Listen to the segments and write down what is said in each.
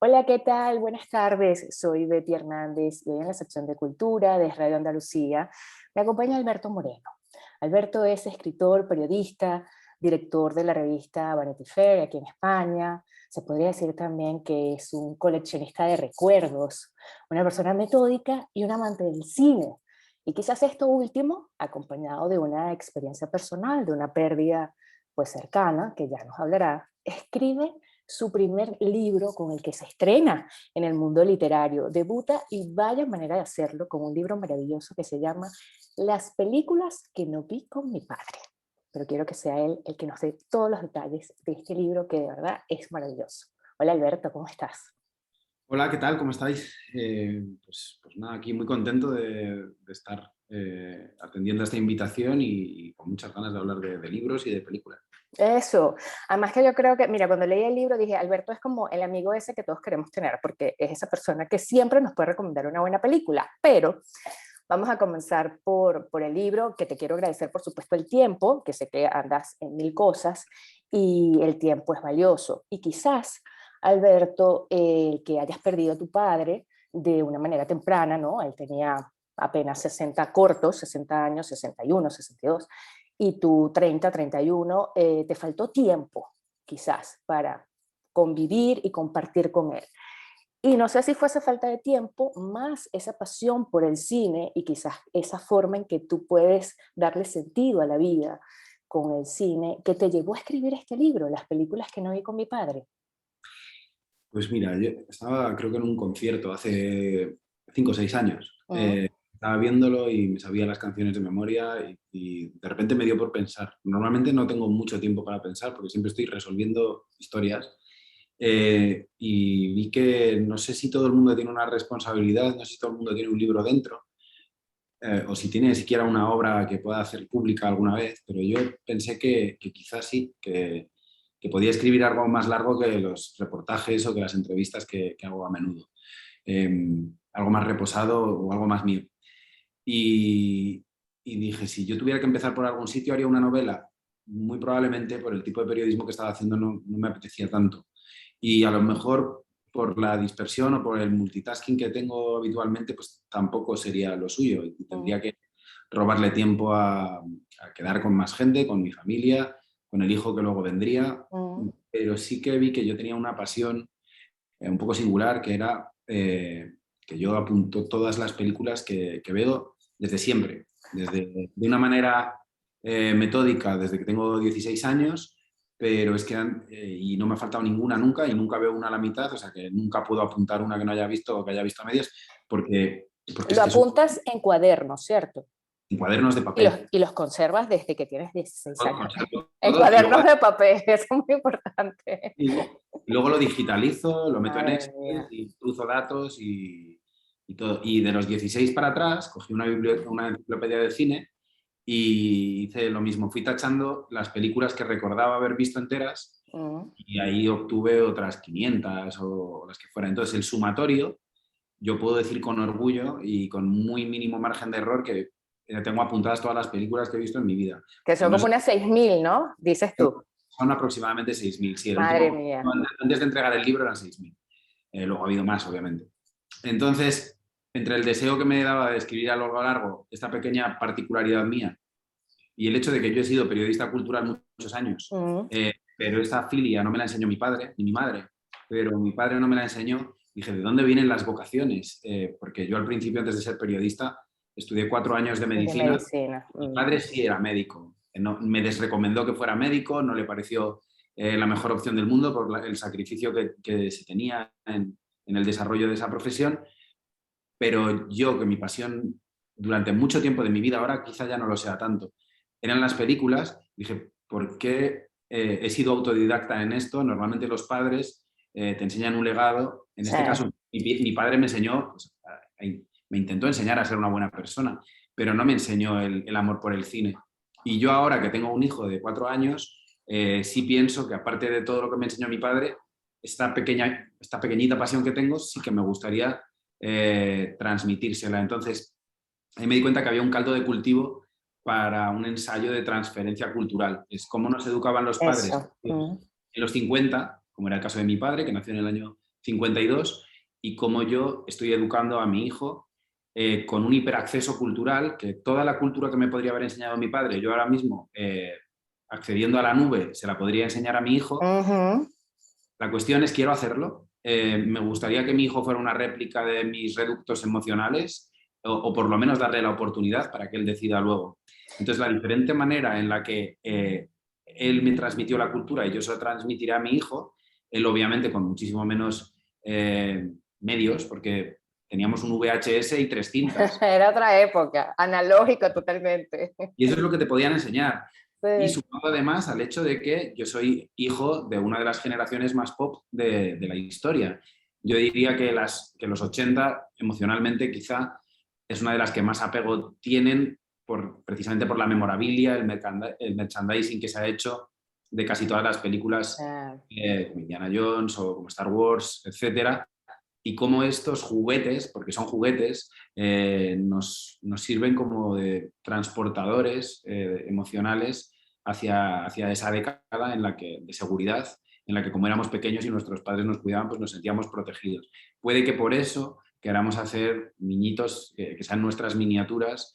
Hola, ¿qué tal? Buenas tardes. Soy Betty Hernández y hoy en la sección de Cultura de Radio Andalucía me acompaña Alberto Moreno. Alberto es escritor, periodista, director de la revista Vanity Fair aquí en España. Se podría decir también que es un coleccionista de recuerdos, una persona metódica y un amante del cine. Y quizás esto último acompañado de una experiencia personal, de una pérdida pues cercana, que ya nos hablará, escribe su primer libro con el que se estrena en el mundo literario. Debuta y vaya manera de hacerlo con un libro maravilloso que se llama Las películas que no vi con mi padre. Pero quiero que sea él el que nos dé todos los detalles de este libro que de verdad es maravilloso. Hola Alberto, ¿cómo estás? Hola, ¿qué tal? ¿Cómo estáis? Pues nada, aquí muy contento de estar atendiendo a esta invitación y con muchas ganas de hablar de libros y de películas. Eso, además que yo creo que, mira, cuando leí el libro dije, Alberto es como el amigo ese que todos queremos tener, porque es esa persona que siempre nos puede recomendar una buena película, pero vamos a comenzar por el libro, que te quiero agradecer, por supuesto, el tiempo, que sé que andas en mil cosas y el tiempo es valioso. Y quizás, Alberto, que hayas perdido a tu padre de una manera temprana, ¿no? Él tenía apenas 60 cortos, 60 años, 61, 62, y tú 30, 31, te faltó tiempo, quizás, para convivir y compartir con él. Y no sé si fuese falta de tiempo, más esa pasión por el cine y quizás esa forma en que tú puedes darle sentido a la vida con el cine, que te llevó a escribir este libro, Las películas que no vi con mi padre. Pues mira, yo estaba creo que en un concierto hace 5 o 6 años. Mm, Estaba viéndolo y me sabía las canciones de memoria y de repente me dio por pensar. Normalmente no tengo mucho tiempo para pensar porque siempre estoy resolviendo historias. Y vi que no sé si todo el mundo tiene una responsabilidad, no sé si todo el mundo tiene un libro dentro, o si tiene siquiera una obra que pueda hacer pública alguna vez, pero yo pensé que quizás sí, que podía escribir algo más largo que los reportajes o que las entrevistas que hago a menudo. Algo más reposado o algo más mío. Y, y dije, si yo tuviera que empezar por algún sitio, haría una novela. Muy probablemente por el tipo de periodismo que estaba haciendo no me apetecía tanto. Y a lo mejor por la dispersión o por el multitasking que tengo habitualmente, pues tampoco sería lo suyo. Y mm, tendría que robarle tiempo a quedar con más gente, con mi familia, con el hijo que luego vendría. mm. Pero sí que vi que yo tenía una pasión un poco singular, que era que yo apunto todas las películas que veo desde siempre, de una manera metódica desde que tengo 16 años, pero es que y no me ha faltado ninguna nunca y nunca veo una a la mitad, o sea que nunca puedo apuntar una que no haya visto o que haya visto a medias, porque es Lo que son apuntas en cuadernos, ¿cierto? cuadernos de Y papel. los conservas desde que tienes 16 Todo, años. conservo En todo cuadernos de papel, eso es muy importante. y luego lo digitalizo, lo meto en Madre Excel mía. y cruzo datos y todo. Y de los 16 para atrás cogí una enciclopedia de cine y hice lo mismo. Fui tachando las películas que recordaba haber visto enteras Mm. y ahí obtuve otras 500 o las que fuera. Entonces, el sumatorio, yo puedo decir con orgullo y con muy mínimo margen de error que tengo apuntadas todas las películas que he visto en mi vida. Que Que son no como sé, unas 6.000, ¿no? Dices tú. son aproximadamente 6.000. Sí, el Madre último, mía. antes de entregar el libro eran 6.000. Luego ha habido más, obviamente. Entonces, entre el deseo que me daba de escribir a lo largo esta pequeña particularidad mía y el hecho de que yo he sido periodista cultural muchos años, Mm. pero esta filia no me la enseñó mi padre ni mi madre, pero mi padre no me la enseñó, dije, ¿de dónde vienen las vocaciones? Porque yo al principio, antes de ser periodista, estudié 4 años de De medicina. medicina. Mi Mm. padre sí era médico, me desrecomendó que fuera médico, no le pareció la mejor opción del mundo por el sacrificio que se tenía en el desarrollo de esa profesión, pero yo, que mi pasión durante mucho tiempo de mi vida, ahora quizá ya no lo sea tanto, eran las películas, dije, ¿por qué he sido autodidacta en esto? Normalmente los padres te enseñan un legado, en Sí. este caso mi padre me enseñó, pues, me intentó enseñar a ser una buena persona, pero no me enseñó el amor por el cine. Y yo ahora que tengo un hijo de 4 años, sí pienso que aparte de todo lo que me enseñó mi padre, esta pequeñita pasión que tengo, sí que me gustaría transmitírsela. Entonces, ahí me di cuenta que había un caldo de cultivo para un ensayo de transferencia cultural. Es cómo nos educaban los padres Eso. Mm. en los 50, como era el caso de mi padre, que nació en el año 52, y cómo yo estoy educando a mi hijo con un hiperacceso cultural, que toda la cultura que me podría haber enseñado mi padre, yo ahora mismo, accediendo a la nube, se la podría enseñar a mi hijo. Ujú. La cuestión es, quiero hacerlo. Me gustaría que mi hijo fuera una réplica de mis reductos emocionales, o por lo menos darle la oportunidad para que él decida luego. Entonces, la diferente manera en la que él me transmitió la cultura y yo se la transmitiré a mi hijo, él obviamente con muchísimo menos medios, porque teníamos un VHS y 3 cintas. Era otra época, analógico totalmente. Y eso es lo que te podían enseñar. Y Sí. sumado además al hecho de que yo soy hijo de una de las generaciones más pop de la historia. Yo diría que los 80 emocionalmente quizá es una de las que más apego tienen precisamente por la memorabilia, el merchandising que se ha hecho de casi todas las películas, Ah. como Indiana Jones o como Star Wars, etcétera, y cómo estos juguetes, porque son juguetes, nos sirven como de transportadores emocionales hacia esa década en la que, de seguridad, en la que como éramos pequeños y nuestros padres nos cuidaban, pues nos sentíamos protegidos. Puede que por eso queramos hacer niñitos que sean nuestras miniaturas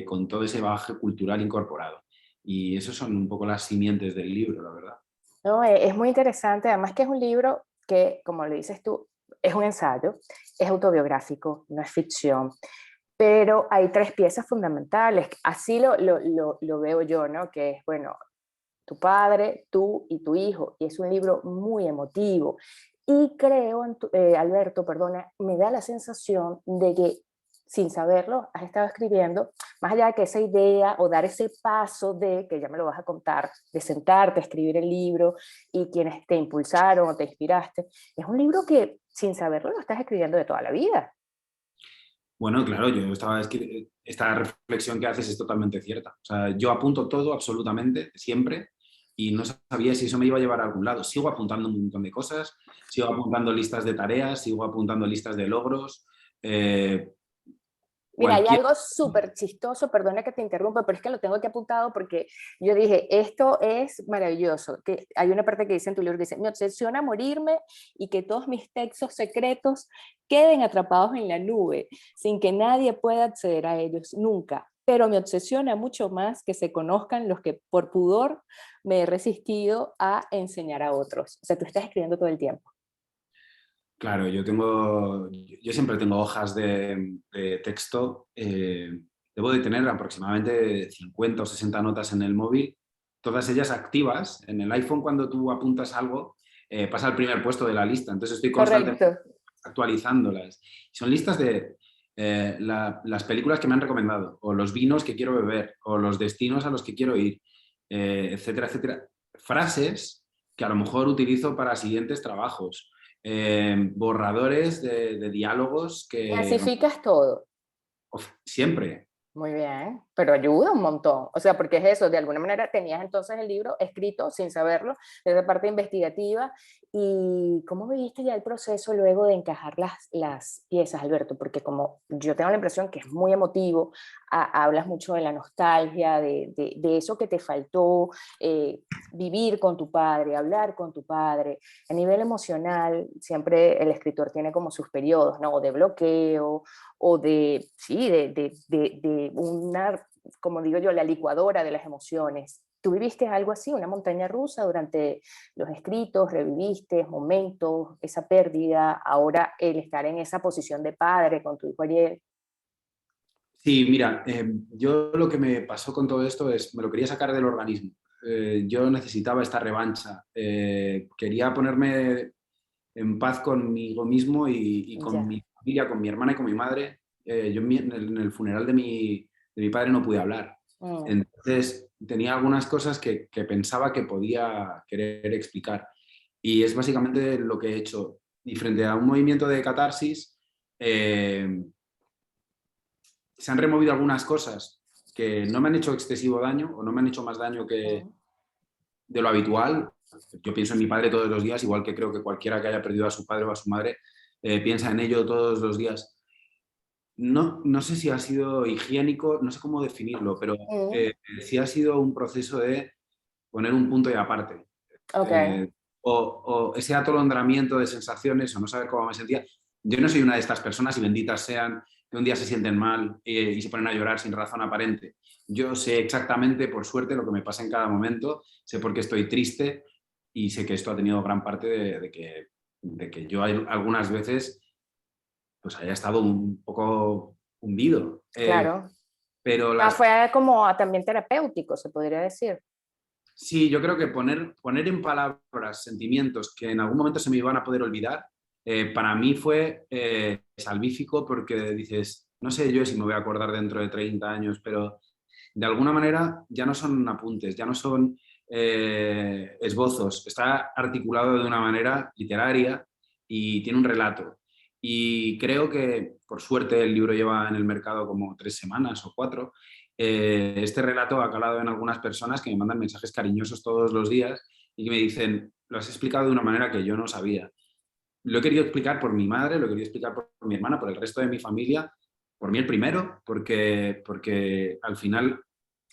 con todo ese bagaje cultural incorporado. Y eso son un poco las simientes del libro, la verdad. No, es muy interesante, además que es un libro que, como le dices tú, es un ensayo, es autobiográfico, no es ficción, pero hay tres piezas fundamentales, así lo veo yo, ¿no? Que es, bueno, tu padre, tú y tu hijo, y es un libro muy emotivo. Y creo, Alberto, perdona, me da la sensación de que sin saberlo has estado escribiendo, más allá de que esa idea o dar ese paso de, que ya me lo vas a contar, de sentarte a escribir el libro y quienes te impulsaron o te inspiraste, es un libro que sin saberlo lo estás escribiendo de toda la vida. Bueno, claro, esta reflexión que haces es totalmente cierta. O sea, yo apunto todo absolutamente, siempre, y no sabía si eso me iba a llevar a algún lado. Sigo apuntando un montón de cosas, sigo apuntando listas de tareas, sigo apuntando listas de logros, eh, Mira, hay cualquier... algo súper chistoso, perdona que te interrumpa, pero es que lo tengo aquí apuntado porque yo dije, esto es maravilloso, que hay una parte que dice en tu libro que dice, me obsesiona morirme y que todos mis textos secretos queden atrapados en la nube, sin que nadie pueda acceder a ellos nunca. Pero me obsesiona mucho más que se conozcan los que por pudor me he resistido a enseñar a otros. O sea, tú estás escribiendo todo el tiempo. Claro, yo siempre tengo hojas de texto. Debo de tener aproximadamente 50 o 60 notas en el móvil, todas ellas activas. En el iPhone, cuando tú apuntas algo, pasa al primer puesto de la lista. Entonces estoy constantemente Correcto. actualizándolas. Son listas de las películas que me han recomendado, o los vinos que quiero beber, o los destinos a los que quiero ir, etcétera, etcétera. Frases que a lo mejor utilizo para siguientes trabajos, borradores de diálogos que Clasificas todo. siempre. Muy bien, pero ayuda un montón. O sea, porque es eso, de alguna manera tenías entonces el libro escrito sin saberlo, esa parte investigativa. ¿Y cómo viviste ya el proceso luego de encajar las piezas, Alberto? Porque como yo tengo la impresión que es muy emotivo, hablas mucho de la nostalgia, de eso que te faltó, vivir con tu padre, hablar con tu padre. A nivel emocional, siempre el escritor tiene como sus periodos, ¿no? O de bloqueo o de, sí, de una, como digo yo, la licuadora de las emociones. ¿Tú viviste algo así, una montaña rusa durante los escritos, reviviste momentos, esa pérdida, ahora el estar en esa posición de padre con tu hijo ayer? Sí, mira, yo lo que me pasó con todo esto es, me lo quería sacar del organismo. Yo necesitaba esta revancha. Quería ponerme en paz conmigo mismo y con Ya. mi familia, con mi hermana y con mi madre. Yo en el funeral de mi padre no pude hablar. Mm. Entonces tenía algunas cosas que pensaba que podía querer explicar. Y es básicamente lo que he hecho. Y frente a un movimiento de catarsis, se han removido algunas cosas que no me han hecho excesivo daño o no me han hecho más daño que Mm. de lo habitual. Yo pienso en mi padre todos los días, igual que creo que cualquiera que haya perdido a su padre o a su madre piensa en ello todos los días. No, no sé si ha sido higiénico, no sé cómo definirlo, pero Mm. sí ha sido un proceso de poner un punto y aparte. Ok. o ese atolondramiento de sensaciones o no saber cómo me sentía. Yo no soy una de estas personas, y benditas sean, que un día se sienten mal y se ponen a llorar sin razón aparente. Yo sé exactamente, por suerte, lo que me pasa en cada momento, sé por qué estoy triste y sé que esto ha tenido gran parte de que yo algunas veces pues haya estado un poco hundido. Claro. Pero Fue como también terapéutico, se podría decir. sí, yo creo que poner en palabras sentimientos que en algún momento se me iban a poder olvidar, para mí fue salvífico, porque dices, no sé yo si me voy a acordar dentro de 30 años, pero de alguna manera ya no son apuntes, ya no son esbozos, está articulado de una manera literaria y tiene un relato. Y creo que, por suerte, el libro lleva en el mercado como 3 semanas o 4. Este relato ha calado en algunas personas que me mandan mensajes cariñosos todos los días y que me dicen, lo has explicado de una manera que yo no sabía. Lo he querido explicar por mi madre, lo he querido explicar por mi hermana, por el resto de mi familia, por mí el primero, porque al final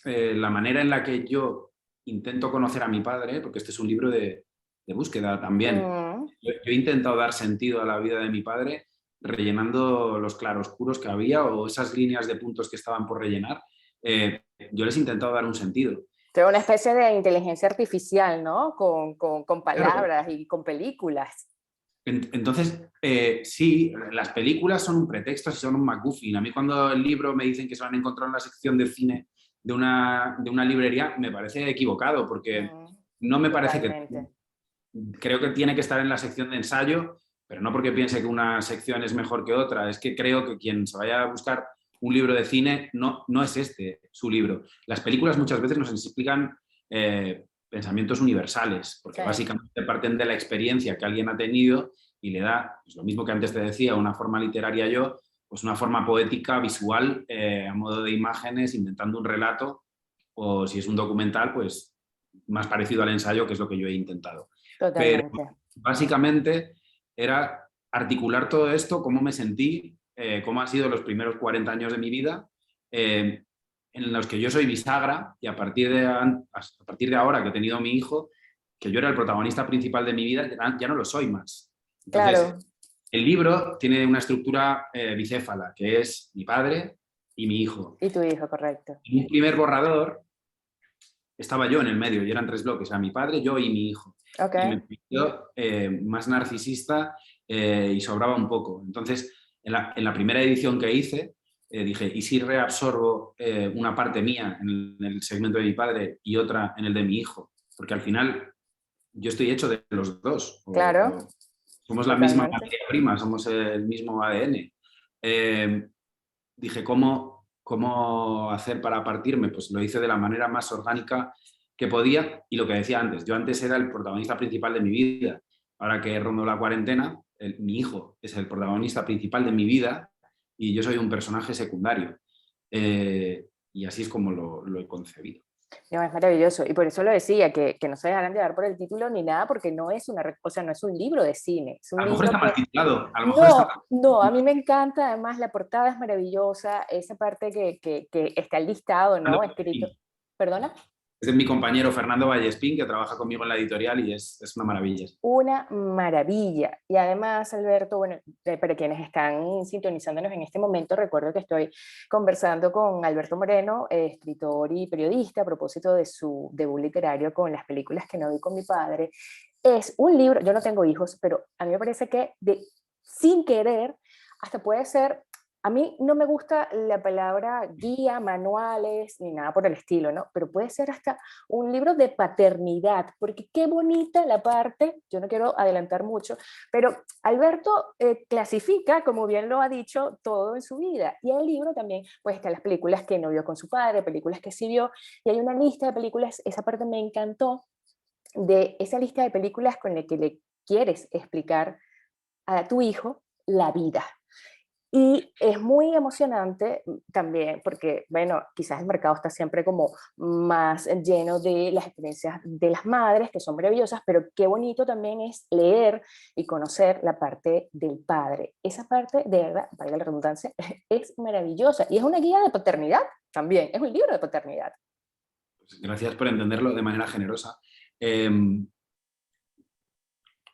la manera en la que yo intento conocer a mi padre, porque este es un libro de búsqueda también, Mm. yo he intentado dar sentido a la vida de mi padre rellenando los claroscuros que había o esas líneas de puntos que estaban por rellenar. Yo les he intentado dar un sentido. Fue una especie de inteligencia artificial, ¿no? Con Claro, palabras y con películas. entonces, sí, las películas son un pretexto, son un MacGuffin. A mí cuando el libro me dicen que se van a encontrar en la sección de cine de una librería, me parece equivocado, porque Mm, no me parece que... totalmente. Creo que tiene que estar en la sección de ensayo, pero no porque piense que una sección es mejor que otra, es que creo que quien se vaya a buscar un libro de cine no es este su libro. Las películas muchas veces nos explican pensamientos universales, porque Sí, básicamente parten de la experiencia que alguien ha tenido y le da, pues lo mismo que antes te decía, una forma literaria yo, pues una forma poética, visual, a modo de imágenes, inventando un relato, o si es un documental, pues más parecido al ensayo, que es lo que yo he intentado. Pero totalmente. básicamente era articular todo esto, cómo me sentí, cómo han sido los primeros 40 años de mi vida, en los que yo soy bisagra, y a partir de ahora que he tenido a mi hijo, que yo era el protagonista principal de mi vida, ya no lo soy más. Entonces, Claro. el libro tiene una estructura bicéfala, que es mi padre y mi hijo. Y tu hijo, correcto. En un primer borrador estaba yo en el medio y eran 3 bloques, era mi padre, yo y mi hijo. Ok. Y me pareció más narcisista y sobraba un poco. Entonces, en la primera edición que hice, dije, ¿y si reabsorbo una parte mía en el segmento de mi padre y otra en el de mi hijo? Porque al final yo estoy hecho de los dos. Claro, Somos la misma totalmente. materia prima, somos el mismo ADN. Eh, Dije, ¿cómo hacer para partirme? Pues lo hice de la manera más orgánica que podía, y lo que decía antes, yo antes era el protagonista principal de mi vida. Ahora que rondó la cuarentena, mi hijo es el protagonista principal de mi vida y yo soy un personaje secundario. Y así es como lo he concebido. No, es maravilloso. Y por eso lo decía, que no se dejaran llevar por el título ni nada, porque no es o sea, no es un libro de cine, es un A lo mejor libro está mal que... titulado, a lo mejor está No, mal no, a mí titulado. me encanta, además la portada es maravillosa, esa parte que está el listado, ¿no? Escrito. ¿Perdona? Es de mi compañero Fernando Vallespín, que trabaja conmigo en la editorial, y es una maravilla. Una maravilla. Y además, Alberto, bueno, para quienes están sintonizándonos en este momento, recuerdo que estoy conversando con Alberto Moreno, escritor y periodista, a propósito de su debut literario con Las películas que no vi con mi padre. Es un libro, yo no tengo hijos, pero a mí me parece que sin querer, hasta puede ser, a mí no me gusta la palabra guía, manuales, ni nada por el estilo, ¿no? Pero puede ser hasta un libro de paternidad, porque qué bonita la parte, yo no quiero adelantar mucho, pero Alberto clasifica, como bien lo ha dicho, todo en su vida. Y el libro también, pues están las películas que no vio con su padre, películas que sí vio, y hay una lista de películas, esa parte me encantó, de esa lista de películas con la que le quieres explicar a tu hijo la vida. Y es muy emocionante también porque, bueno, quizás el mercado está siempre como más lleno de las experiencias de las madres, que son maravillosas, pero qué bonito también es leer y conocer la parte del padre. Esa parte, de verdad, valga la redundancia, es maravillosa. Y es una guía de paternidad también, es un libro de paternidad. Pues gracias por entenderlo de manera generosa. Eh,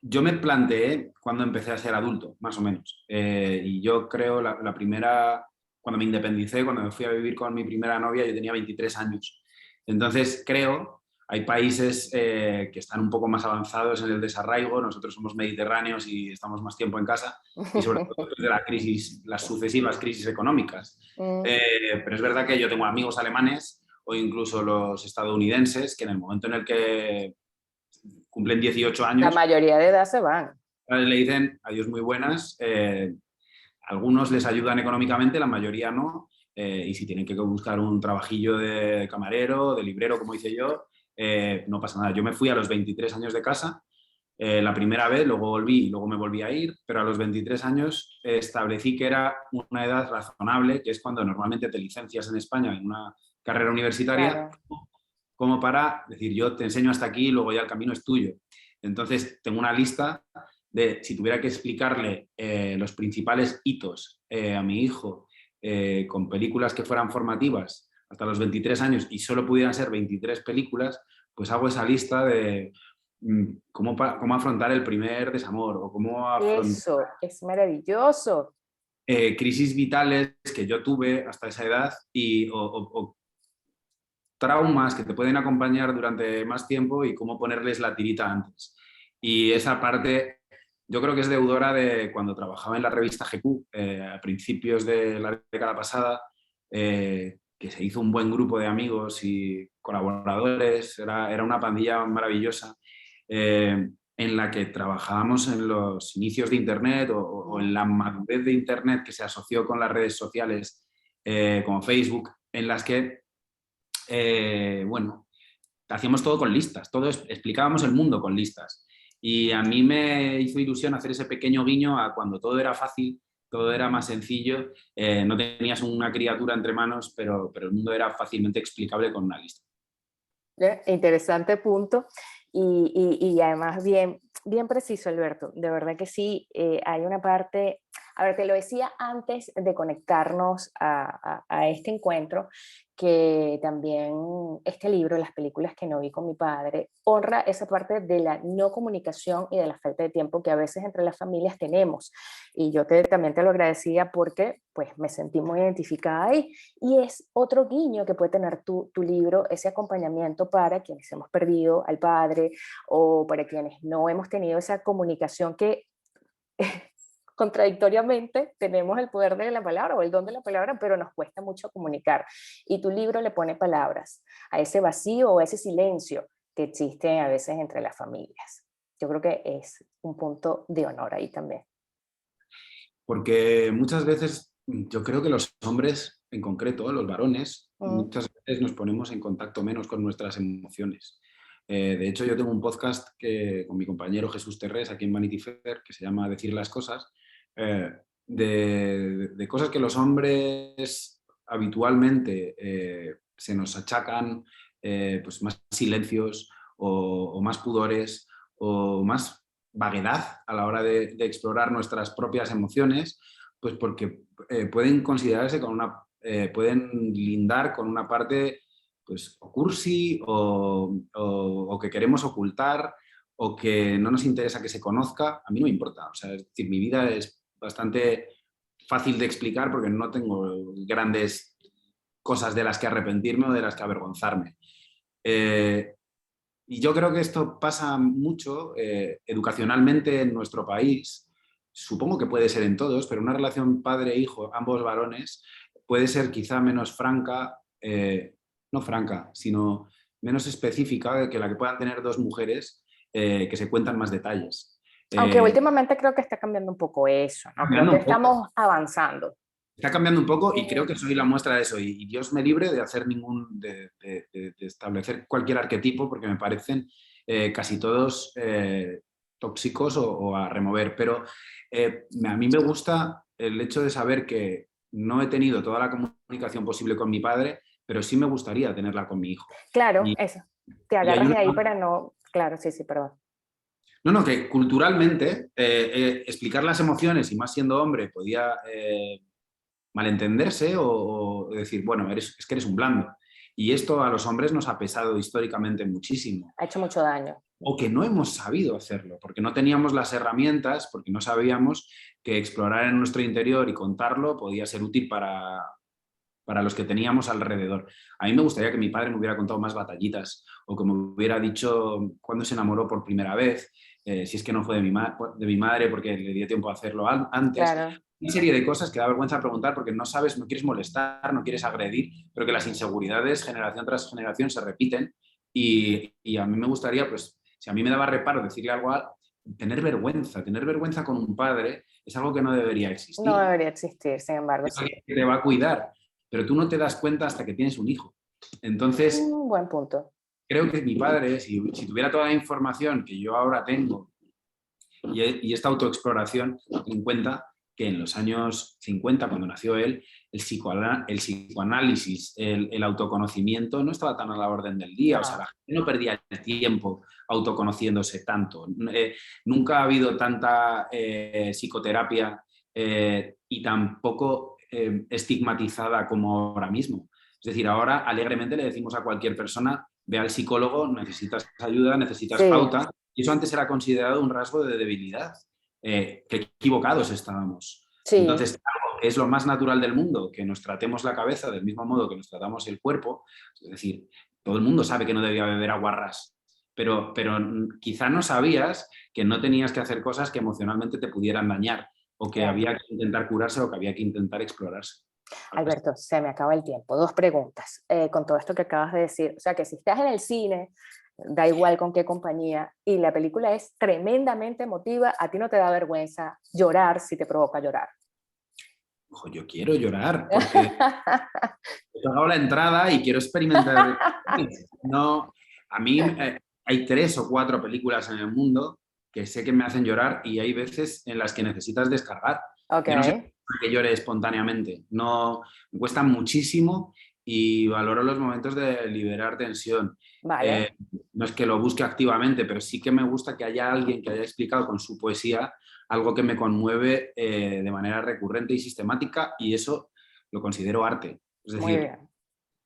Yo me planteé cuando empecé a ser adulto, más o menos. Y yo creo la primera, cuando me independicé, cuando me fui a vivir con mi primera novia, yo tenía 23 años. Entonces creo, hay países que están un poco más avanzados en el desarraigo, nosotros somos mediterráneos y estamos más tiempo en casa, y sobre todo después de la crisis, las sucesivas crisis económicas. Mm, Pero es verdad que yo tengo amigos alemanes o incluso los estadounidenses que en el momento en el que cumplen 18 la años, mayoría de edad se van. le dicen adiós muy buenas, algunos les ayudan económicamente, la mayoría no, y si tienen que buscar un trabajillo de camarero, de librero, como hice yo, no pasa nada. Yo me fui a los 23 años de casa, la primera vez, luego volví y luego me volví a ir, pero a los 23 años establecí que era una edad razonable, que es cuando normalmente te licencias en España en una carrera universitaria, Claro. como para decir, yo te enseño hasta aquí y luego ya el camino es tuyo. Entonces, tengo una lista de, si tuviera que explicarle los principales hitos a mi hijo con películas que fueran formativas hasta los 23 años y solo pudieran ser 23 películas, pues hago esa lista de cómo afrontar el primer desamor o cómo afrontar Eso es maravilloso. crisis vitales que yo tuve hasta esa edad o traumas que te pueden acompañar durante más tiempo y cómo ponerles la tirita antes. Y esa parte yo creo que es deudora de cuando trabajaba en la revista GQ a principios de la década pasada, que se hizo un buen grupo de amigos y colaboradores, era una pandilla maravillosa, en la que trabajábamos en los inicios de Internet o en la madurez de Internet que se asoció con las redes sociales como Facebook, en las que bueno, hacíamos todo con listas, explicábamos el mundo con listas. Y a mí me hizo ilusión hacer ese pequeño guiño a cuando todo era fácil, todo era más sencillo, no tenías una criatura entre manos, pero el mundo era fácilmente explicable con una lista. Interesante punto y además bien preciso, Alberto. De verdad que sí, hay una parte, a ver, te lo decía antes de conectarnos a este encuentro, que también este libro, Las películas que no vi con mi padre, honra esa parte de la no comunicación y de la falta de tiempo que a veces entre las familias tenemos. Y yo también te lo agradecía porque pues me sentí muy identificada ahí. Y es otro guiño que puede tener tu libro, ese acompañamiento para quienes hemos perdido al padre o para quienes no hemos tenido esa comunicación que contradictoriamente tenemos el poder de la palabra o el don de la palabra, pero nos cuesta mucho comunicar. Y tu libro le pone palabras a ese vacío o a ese silencio que existe a veces entre las familias. Yo creo que es un punto de honor ahí también. Porque muchas veces yo creo que los hombres, en concreto, los varones, Mm. muchas veces nos ponemos en contacto menos con nuestras emociones. De hecho, yo tengo un podcast con mi compañero Jesús Terrés, aquí en Vanity Fair, que se llama Decir las cosas, eh, de cosas que los hombres habitualmente se nos achacan, pues más silencios o más pudores o más vaguedad a la hora de explorar nuestras propias emociones, pues porque pueden considerarse con pueden lindar con una parte pues o cursi o que queremos ocultar o que no nos interesa que se conozca. A mí no me importa, o sea, es decir, mi vida es bastante fácil de explicar porque no tengo grandes cosas de las que arrepentirme o de las que avergonzarme. Eh, y yo creo que esto pasa mucho educacionalmente en nuestro país. Supongo que puede ser en todos, pero una relación padre-hijo, ambos varones, puede ser quizá menos franca, no franca, sino menos específica que la que puedan tener dos mujeres que se cuentan más detalles. Aunque últimamente creo que está cambiando un poco eso, ¿no? Creo Cambiando que un poco. estamos avanzando. Está cambiando un poco y creo que soy la muestra de eso. Y Dios me libre de hacer de establecer cualquier arquetipo porque me parecen casi todos tóxicos o a remover. Pero a mí me gusta el hecho de saber que no he tenido toda la comunicación posible con mi padre, pero sí me gustaría tenerla con mi hijo. Claro, Y, eso. Te y hay agarras una, de ahí para no... Claro, sí, sí, perdón. no, que culturalmente explicar las emociones, y más siendo hombre, podía malentenderse o decir, bueno, es que eres un blando. Y esto a los hombres nos ha pesado históricamente muchísimo. Ha hecho mucho daño. O que no hemos sabido hacerlo, porque no teníamos las herramientas, porque no sabíamos que explorar en nuestro interior y contarlo podía ser útil para los que teníamos alrededor. A mí me gustaría que mi padre me hubiera contado más batallitas o que me hubiera dicho cuándo se enamoró por primera vez, si es que no fue de mi madre porque le dio tiempo a hacerlo antes. Claro. Una serie de cosas que da vergüenza preguntar porque no sabes, no quieres molestar, no quieres agredir, pero que las inseguridades generación tras generación se repiten y a mí me gustaría, pues, si a mí me daba reparo decirle algo tener vergüenza con un padre es algo que no debería No existir. debería existir, sin embargo, Es sí. alguien que te va a cuidar, pero tú no te das cuenta hasta que tienes un hijo. Entonces, Buen punto. creo que mi padre, si tuviera toda la información que yo ahora tengo y esta autoexploración, en cuenta que en los años 50, cuando nació él, el psicoanálisis, el autoconocimiento no estaba tan a la orden del día. No. O sea, la gente no perdía el tiempo autoconociéndose tanto. Nunca ha habido tanta psicoterapia y tampoco estigmatizada como ahora mismo. Es decir, ahora alegremente le decimos a cualquier persona, ve al psicólogo, necesitas ayuda, necesitas Sí, pauta. Y eso antes era considerado un rasgo de debilidad. Qué equivocados estábamos. sí. Entonces, claro, es lo más natural del mundo que nos tratemos la cabeza del mismo modo que nos tratamos el cuerpo. Es decir, todo el mundo sabe que no debía beber aguarrás, pero quizá no sabías que no tenías que hacer cosas que emocionalmente te pudieran dañar o que Claro. había que intentar curarse o que había que intentar explorarse. Alberto, se me acaba el tiempo. Dos preguntas con todo esto que acabas de decir. O sea, que si estás en el cine, da igual con qué compañía, y la película es tremendamente emotiva, a ti no te da vergüenza llorar si te provoca llorar. Ojo, yo quiero llorar porque he pagado la entrada y quiero experimentar. No, a mí hay 3 o 4 películas en el mundo que sé que me hacen llorar y hay veces en las que necesitas descargar. Ok, Yo no sé que llore espontáneamente, no, me cuesta muchísimo y valoro los momentos de liberar tensión. vale. No es que lo busque activamente, pero sí que me gusta que haya alguien que haya explicado con su poesía algo que me conmueve de manera recurrente y sistemática y eso lo considero arte. Es Muy decir, bien.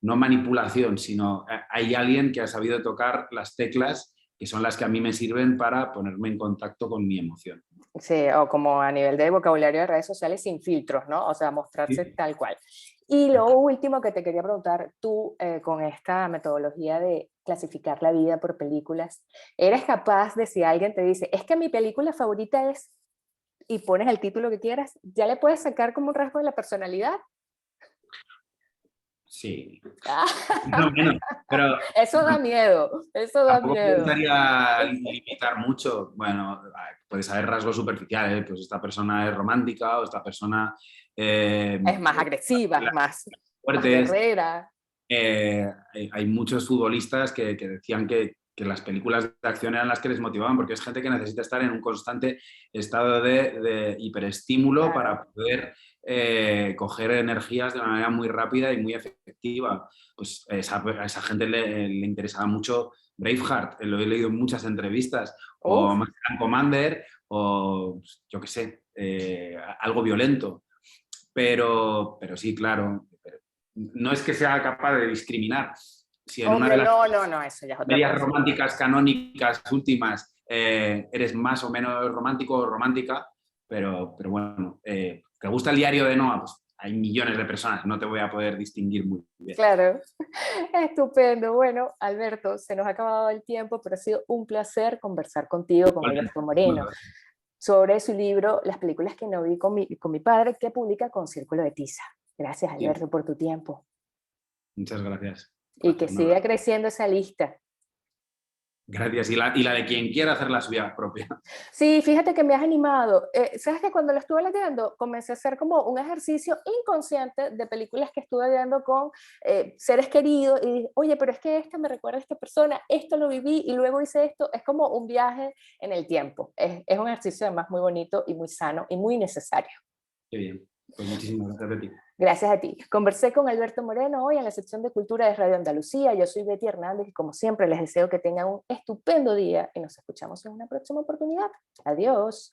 no manipulación, sino hay alguien que ha sabido tocar las teclas que son las que a mí me sirven para ponerme en contacto con mi emoción. Sí, o como a nivel de vocabulario de redes sociales sin filtros, ¿no? O sea, mostrarse Sí. tal cual. Y lo último que te quería preguntar, tú con esta metodología de clasificar la vida por películas, ¿eres capaz de si alguien te dice, es que mi película favorita es, y pones el título que quieras, ya le puedes sacar como un rasgo de la personalidad? Sí. No, bueno, pero Eso da miedo, eso da tampoco me miedo. gustaría limitar mucho. Bueno, puedes haber rasgos superficiales, pues esta persona es romántica o esta persona Es más es agresiva, es más fuerte. guerrera. Hay muchos futbolistas que decían que las películas de acción eran las que les motivaban, porque es gente que necesita estar en un constante estado de hiperestímulo para Claro. poder coger energías de una manera muy rápida y muy efectiva. Pues a esa gente le interesaba mucho Braveheart, lo he leído en muchas entrevistas, o Uf, Martian Commander, o yo qué sé, algo violento. Pero sí, claro, no es que sea capaz de discriminar. Si en una de hombre, las no, no, no, eso ya es otra medias cosa. románticas canónicas últimas eres más o menos romántico o romántica, pero bueno, ¿te gusta el diario de Noah? Pues hay millones de personas, no te voy a poder distinguir muy bien. Claro, estupendo. Bueno, Alberto, se nos ha acabado el tiempo, pero ha sido un placer conversar contigo, con Igualmente, Alberto Moreno, sobre su libro Las películas que no vi con mi padre, que publica con Círculo de Tiza. Gracias, sí, Alberto, por tu tiempo. muchas gracias. Y que Un siga abrazo. creciendo esa lista. Gracias. Y la de quien quiera hacer la suya propia. Sí, fíjate que me has animado. Sabes que cuando lo estuve leyendo, comencé a hacer como un ejercicio inconsciente de películas que estuve viendo con seres queridos y dije, oye, pero es que esta me recuerda a esta persona, esto lo viví y luego hice esto. Es como un viaje en el tiempo. Es un ejercicio además muy bonito y muy sano y muy necesario. Qué bien. Pues muchísimas gracias, Betty. Gracias a ti. Conversé con Alberto Moreno hoy en la sección de Cultura de Radio Andalucía. Yo soy Betty Hernández y como siempre les deseo que tengan un estupendo día y nos escuchamos en una próxima oportunidad. Adiós.